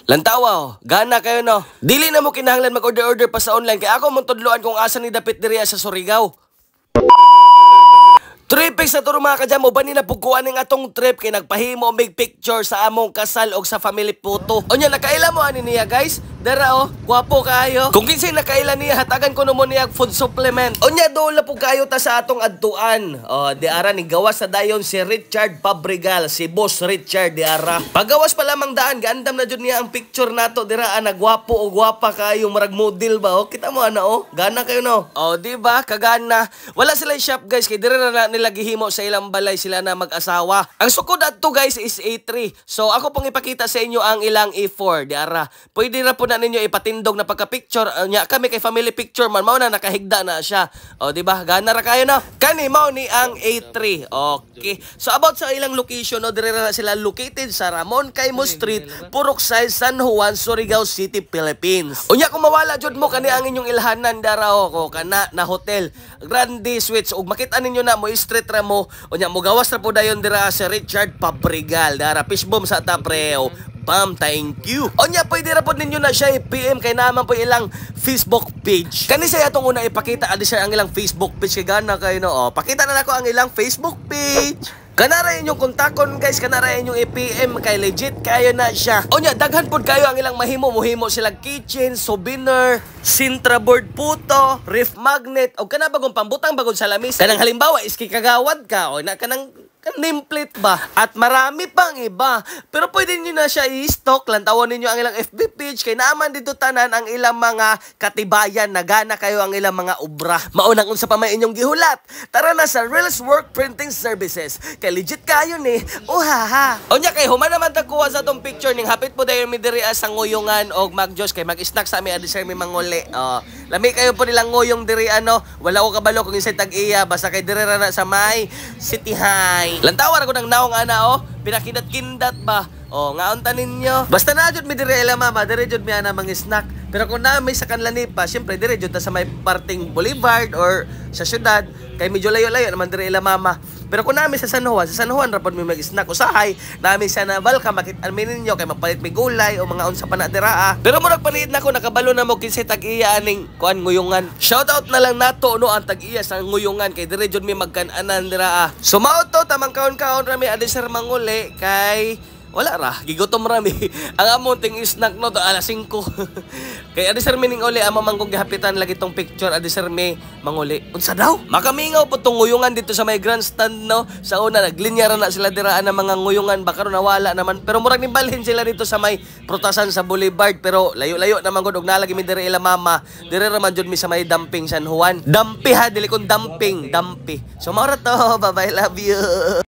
Lantawa oh, gana kayo no. Dili na mo kinahanglan mag-order pa sa online kay ako mong tudloan kung asa ni dapit diri sa Surigao. Tripix na to mga kadyam, o ba ni napugkuhan ng atong trip kay nagpahimo og big picture sa among kasal og sa family photo. Onya nakaila mo ani niya guys? Dara oh, gwapo kayo. Kung kinsay nakaila niya hatagan ko mo niya food supplement. Onya dola pug kayo ta sa atong adtuan. Oh, di ara ni gawas sa dayon si Richard Pabrigal, si Boss Richard di ara. Pagawas pa lamang daan gaandam na jud niya ang picture nato dira ana gwapo o gwapa kayo marag model ba oh. Kita mo ana oh, gana kayo no. Oh, di ba? Kagana. Wala sila shop guys kay dira na nila gihimo sa ilang balay sila na mag-asawa. Ang sukod adto guys is A3. So ako pong ipakita sa inyo ang ilang A4 di ara. Pwede ra po na ninyo ipatindog na pagka-picture. Nya kami kay family picture man mao na nakahigda na siya. O di ba? Gana ra kayo no. Kani mao ni ang A3. Okay. So about sa ilang location no dire na sila located sa Ramon Caimo Street, Puruksay, San Juan, Surigao City, Philippines. Unya kung mawala jud mo kani ang inyong ilhanan dara ko kana na hotel Grande Suites ug makita ninyo na mo street ra mo unya mo gawas ra po dayon dira si Richard Pabrigal dara fishbomb sa tapreo. Bam, thank you. Onya pwede ra pod ninyo na siya i-PM kay naman po ilang Facebook page. Kani saya atong una ipakita adi siya ang ilang Facebook page kay gana kay no. Oh, pakita na nako ang ilang Facebook page. Kanara inyong kontakon guys, kanara inyong i-PM kay legit kayo na siya. Onya daghan pod kayo ang ilang mahimo sila kitchen, souvenir, Sintra board puto, ref magnet o kana bagong pambutang bagong salamis. Kanang halimbawa iski kagawad ka o na kanang nameplate ba? At marami pang iba. Pero pwede nyo na siya i-stock. Lantawan ninyo ang ilang FB page. Kaya naman dito tanan ang ilang mga katibayan. Nagana kayo ang ilang mga obra. Maunang unsa pa may inyong gihulat. Tara na sa Reels Work Printing Services. Kay legit kayo ni. Uhaha. O niya kay human naman tagkuha sa tong picture. Ning hapit po dayon mi diri sa nguyungan og mag-Diyos. Kay mag-snack sa ami adi sir mi manguli. Lami kayo po nilang nguyong diri ano. Wala ko kabalo kung isay tag-iya. Basta kay diri ra na sa may City High. Lantawar ako ng naong ana oh, pinakindat-kindat ba? Oh, ngaunta ninyo. Basta na jud mi dire ila mama, dire jud mi ana mga snack. Pero kung na may sa kanlani pa, syempre dire jud ta sa may parting Boulevard or sa syudad, kay medyo layo-layo naman dire ila mama. Pero kung namin sa San Juan rapod mi mag-snack usahay, namin sa Naval ka makit-an ninyo kay magpalit mi gulay o mga unsa pa na dira. Pero mo nagpalit na ko nakabalo na mo kinsay tag-iya aning kuan nguyungan. Shout out na lang nato no ang tag-iya sa nguyungan kay dire jud mi magkan-anan dira. Sumaot to tamang kaon-kaon rami adi sir manguli kay wala ra, gigutom rami. Ang among ting snack no to alas 5. Kay adi sir mining uli ama manggong gihapitan lagi tong picture adi sir mi manguli. Unsa daw? Makamingaw po tong nguyungan dito sa may grandstand no. Sa una naglinya ra na sila diraan ng mga nguyungan baka ron nawala naman. Pero murag ni balhin sila dito sa may prutasan sa Boulevard pero layo-layo naman gud og nalagi mi diri ila mama. Diri ra man jud mi sa may Damping San Juan. Dampi ha dili kon dumping, dampi. So mao ra to. Bye bye, love you.